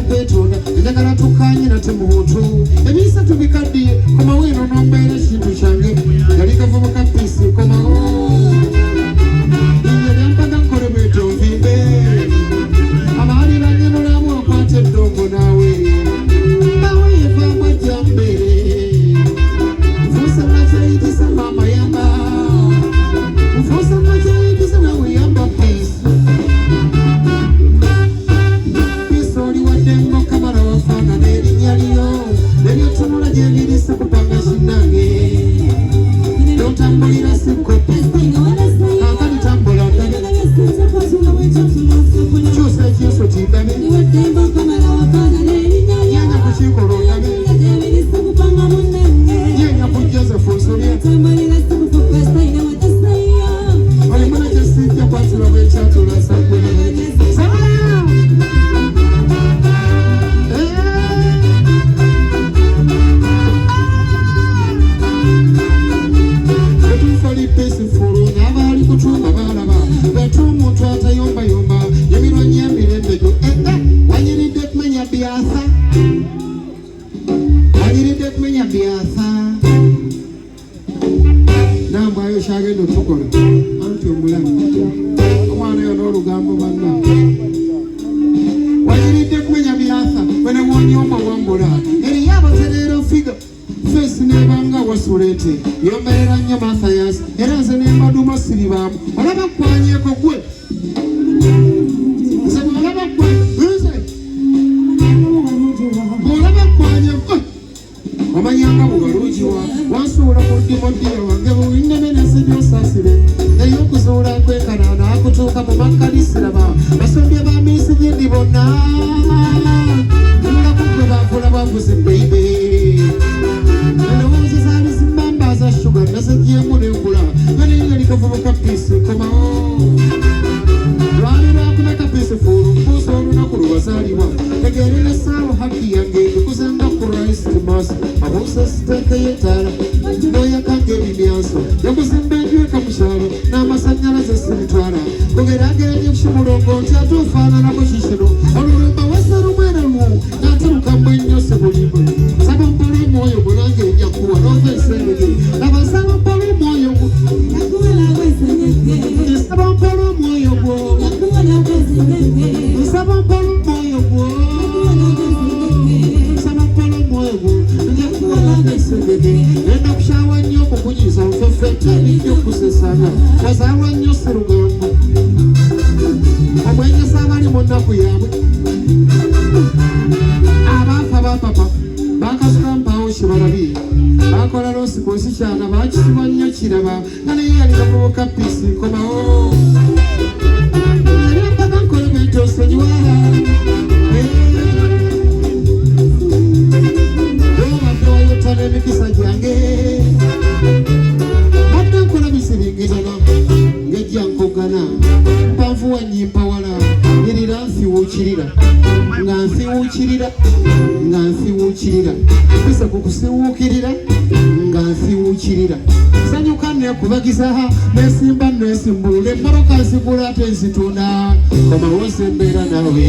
kwetonda njagala tukanye nate muntu ebisatu bikaddiye komaweno nombeera kintu kyange yali kavubuka pisi komawo inyalyambaga nkole bweto nvimbe abaali banyenolamu akwata eddongo naawe nawe yevaamu ajjambere nfuusa nakyayitisa maama yamba nfuusa nakyayitisa nawe yamba pisi pisi oli waddengo kamala wafaanana erinnya lyo nebyotunula gyebirisa kupanga kinnange notambulira sikopi kankani tambula kyusa ekyeso kindabe yenya kukikola ondabe yenya ku Joseph nsobye olimuna kyesijja kwatula bwekyatula sagwe peaceful n'abaali kutumba balaba bw'ate omuntu atayombayomba emirwanyi emirembe gyo wanyiridde kumenya byasa wanyiridde kumenya byasa nambwayo kyagenda otukola anti omulamu omwana yo n'olugambo banna wanyiridde kumenya byasa wenewonyomba wambula eriyo abatereero figa fesi nebanga wasulete yomberera nnyo Mathayas era nze nembaduma siribaamu olaba kwanyeko gwe nze bwolaba gwe nze bwolaba kwanyeko omanyanga bubalungiwa wansuula mu ddimoddiya wange buwinnemenese gyosasire ey'okuzuula kwekanana akutuuka mu makkalisiraba basombye bamiisi gindi bonna mulaku gwe bakola bavuze beibe sugar nasegiemu nenkula nalinga likavubuka pisi komawo lwalira kuneka pisi fulu mbuusa olunaku lwazaalibwa tegerera essaawa haki yange ekuzenga ku Christmas abuusa siteeka y'etaala n'oyakanga ebimyanso yakuzimba enjweka mu kyalo n'amasannyalaze sibitwala kugeraageranya ekimulongo nti ate ofaananamu kikino olulumba wasa lumwera lumu n'atalukamu ennyo sibulimwe saba mpala omwoyo munange ejja kuwa n'ova ensengege abasaba mpala omwoyo gwo nsaba mpala omwoyo gwo nsaba mpala omwoyo gwo nsaba mpala omwoyo gwo nja kuwalanga ensengege enda kusaawa nnyo okukunyiza nfefete ebijja okusesana wazaalwa nnyo serugambo omwenyesa abali mu nnaku yaabwe abaafa bapapa bakasuka mpaawo kibalabi bakola loosi ku nsi kyana bakisibwa nnyo kiraba nga naye yali bavubuka pisi komawo yali ampaka nkole bwenti osonyiwa obadde wayota n'emikisa gyange badde nkola bisibingitana ngejja nkogana mpanvu wanyimpawala nyirira nfiwuukirira nga nfiwuukirira nga nfiwuukirira bisa ku kusiwuukirira nga nfiwuukirira sanyuka nekubagiza nesimba nesimbulula emmoroka nsigula ate nzitunda komawo sembeera nawe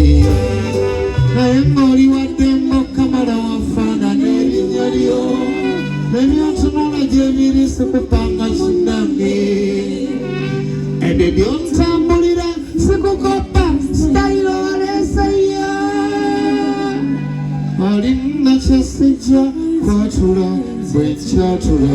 naye ng'oli waddembo kamala wafaanana erinnya lyo nebyotunula gyebiri sikupanga kinnange ebyo byontambulira sikukopa sitayiro waleeseyo olina kyesijja kwatula bwe kyatula